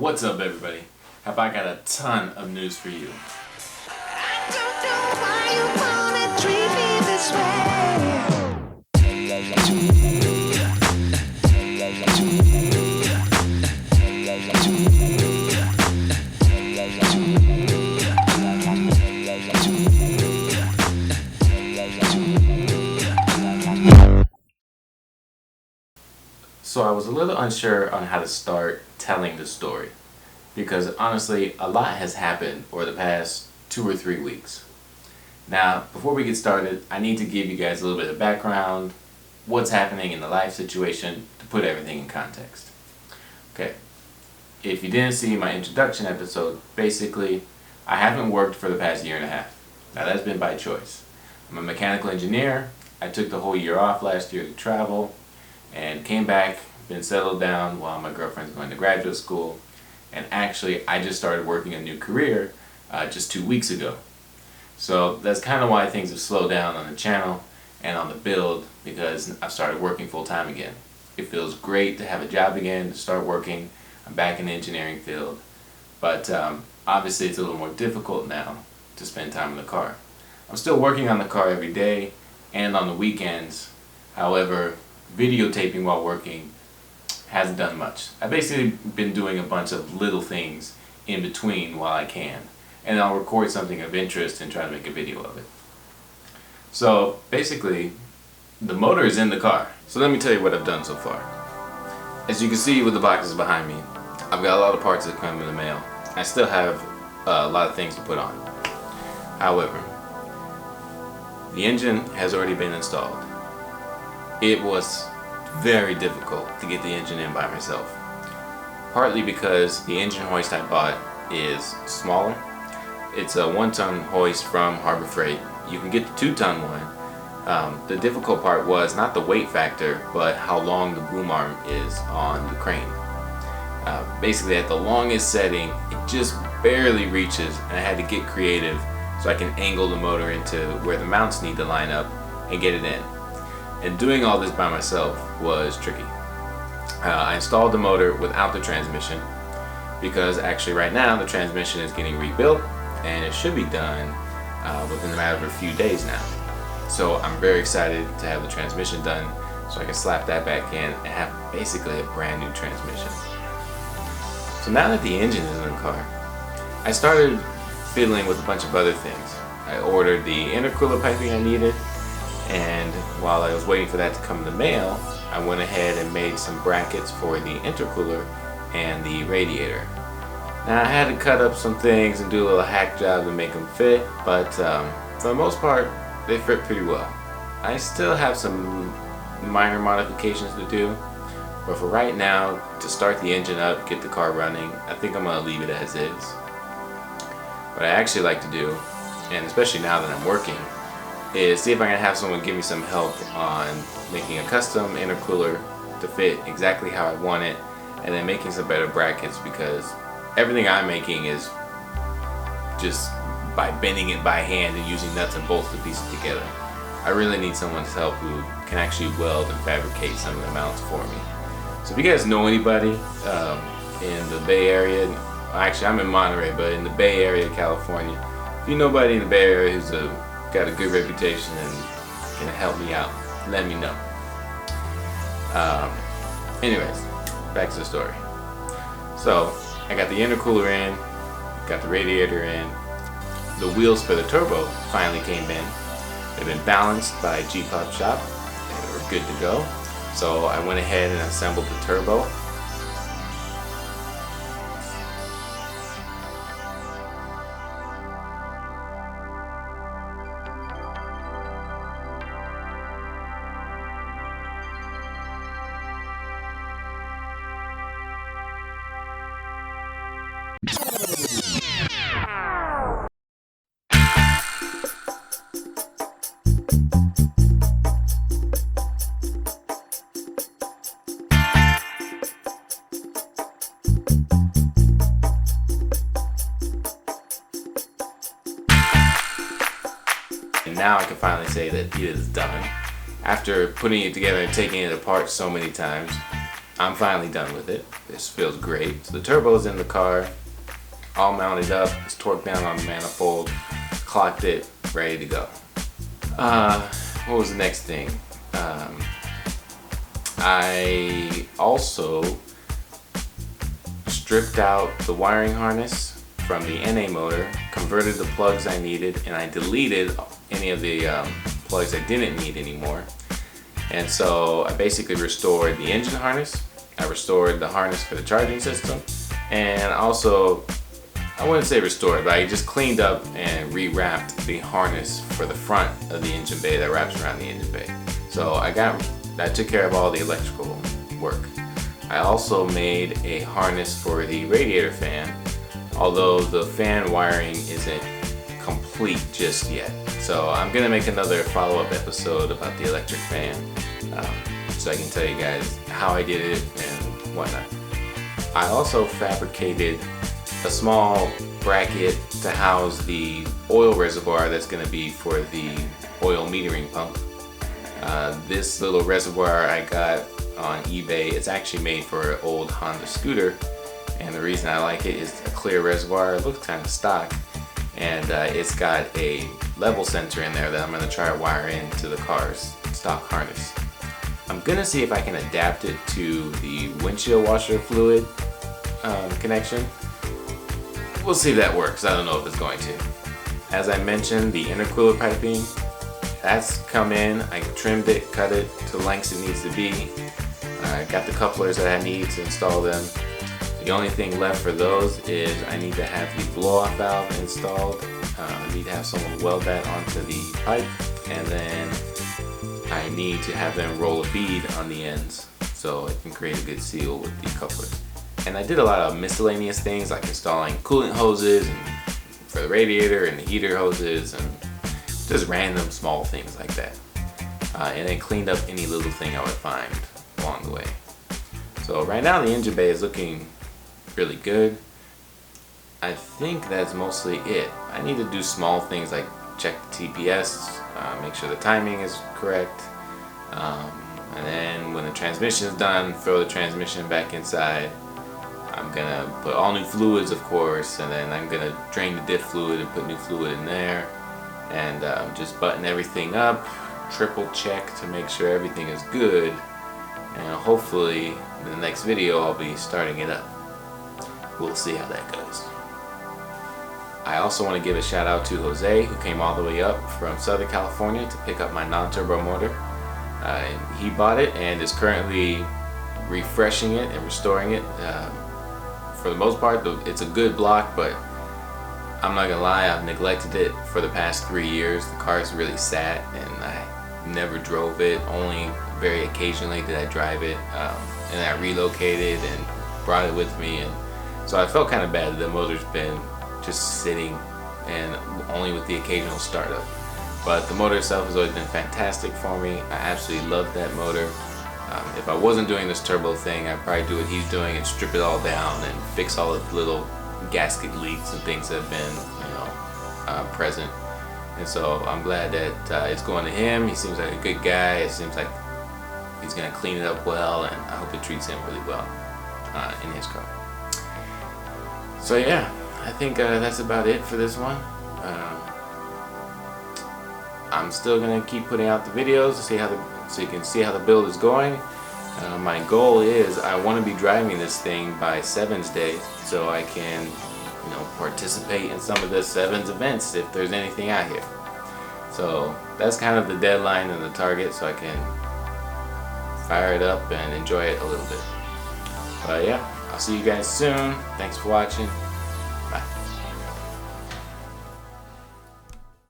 What's up, everybody? Have I got a ton of news for you. I don't know why you wanna treat me this way. So I was a little unsure on how to start telling the story because honestly a lot has happened over the past 2 or 3 weeks. Now before we get started, I need to give you guys a little bit of background, what's happening in the life situation to put everything in context. Okay, if you didn't see my introduction episode, basically I haven't worked for the past year and a half. Now that's been by choice. I'm a mechanical engineer. I took the whole year off last year to travel and came back, been settled down while my girlfriend's going to graduate school, and actually I just started working a new career just 2 weeks ago. So that's kind of why things have slowed down on the channel and on the build, because I've started working full time again. It feels great to have a job again, to start working. I'm back in the engineering field, but obviously it's a little more difficult now to spend time in the car. I'm still working on the car every day and on the weekends. However, videotaping while working hasn't done much. I've basically been doing a bunch of little things in between while I can, and I'll record something of interest and try to make a video of it. So basically, the motor is in the car. So let me tell you what I've done so far. As you can see with the boxes behind me, I've got a lot of parts that come in the mail. I still have a lot of things to put on. However, the engine has already been installed. It was very difficult to get the engine in by myself. Partly because the engine hoist I bought is smaller. It's a 1-ton hoist from Harbor Freight. You can get the 2-ton one. The difficult part was not the weight factor, but how long the boom arm is on the crane. Basically at the longest setting, it just barely reaches, and I had to get creative so I can angle the motor into where the mounts need to line up and get it in. And doing all this by myself was tricky. I installed the motor without the transmission because actually right now the transmission is getting rebuilt and it should be done within a matter of a few days now. So I'm very excited to have the transmission done so I can slap that back in and have basically a brand new transmission. So now that the engine is in the car, I started fiddling with a bunch of other things. I ordered the intercooler piping I needed, and while I was waiting for that to come in the mail, I went ahead and made some brackets for the intercooler and the radiator. Now I had to cut up some things and do a little hack job to make them fit, but for the most part they fit pretty well. I still have some minor modifications to do, but for right now, to start the engine up, get the car running, I think I'm going to leave it as is. What I actually like to do, and especially now that I'm working, is see if I can have someone give me some help on making a custom intercooler to fit exactly how I want it, and then making some better brackets, because everything I'm making is just by bending it by hand and using nuts and bolts to piece it together. I really need someone's help who can actually weld and fabricate some of the mounts for me. So if you guys know anybody in the Bay Area, actually I'm in Monterey, but in the Bay Area of California, if you know anybody in the Bay Area who's got a good reputation and can help me out, let me know. Anyways, back to the story. So I got the intercooler in, got the radiator in, the wheels for the turbo finally came in. They've been balanced by G-Pop Shop and we're good to go. So I went ahead and assembled the turbo. And now I can finally say that it is done. After putting it together and taking it apart so many times, I'm finally done with it. This feels great. So the turbo's in the car, all mounted up. It's torqued down on the manifold, clocked it, ready to go. What was the next thing? I also stripped out the wiring harness from the NA motor, converted the plugs I needed, and I deleted any of the plugs I didn't need anymore. And so I basically restored the engine harness, I restored the harness for the charging system, and also, I wouldn't say restored, but I just cleaned up and rewrapped the harness for the front of the engine bay that wraps around the engine bay. So I took care of all the electrical work. I also made a harness for the radiator fan, although the fan wiring isn't complete just yet. So I'm gonna make another follow-up episode about the electric fan, so I can tell you guys how I did it and whatnot. I also fabricated a small bracket to house the oil reservoir that's going to be for the oil metering pump. This little reservoir I got on eBay. It's actually made for an old Honda scooter, and the reason I like it is a clear reservoir. It looks kind of stock, and it's got a level sensor in there that I'm going to try to wire into the car's stock harness. I'm going to see if I can adapt it to the windshield washer fluid connection. We'll see if that works. I don't know if it's going to. As I mentioned, the intercooler piping, that's come in. I trimmed it, cut it to the lengths it needs to be. I got the couplers that I need to install them. The only thing left for those is I need to have the blow-off valve installed. I need to have someone weld that onto the pipe, and then I need to have them roll a bead on the ends so it can create a good seal with the couplers. And I did a lot of miscellaneous things like installing coolant hoses and for the radiator and the heater hoses and just random small things like that. And then cleaned up any little thing I would find along the way. So right now the engine bay is looking really good. I think that's mostly it. I need to do small things like check the TPS, make sure the timing is correct. And then when the transmission is done, throw the transmission back inside. I'm gonna put all new fluids, of course, and then I'm gonna drain the diff fluid and put new fluid in there, and just button everything up, triple check to make sure everything is good, and hopefully in the next video I'll be starting it up. We'll see how that goes. I also want to give a shout out to Jose, who came all the way up from Southern California to pick up my non-turbo motor. He bought it and is currently refreshing it and restoring it. For the most part, it's a good block, but I'm not gonna lie, I've neglected it for the past 3 years. The car's really sat, and I never drove it. Only very occasionally did I drive it, and I relocated and brought it with me, and so I felt kind of bad that the motor's been just sitting and only with the occasional startup. But the motor itself has always been fantastic for me. I absolutely love that motor. If I wasn't doing this turbo thing, I'd probably do what he's doing and strip it all down and fix all the little gasket leaks and things that have been, present. And so I'm glad that it's going to him. He seems like a good guy. It seems like he's going to clean it up well, and I hope it treats him really well in his car. So yeah, I think that's about it for this one. I'm still going to keep putting out the videos to see so you can see how the build is going. My goal is I want to be driving this thing by Sevens Day, so I can, participate in some of the Sevens events if there's anything out here. So that's kind of the deadline and the target, so I can fire it up and enjoy it a little bit. But yeah, I'll see you guys soon. Thanks for watching.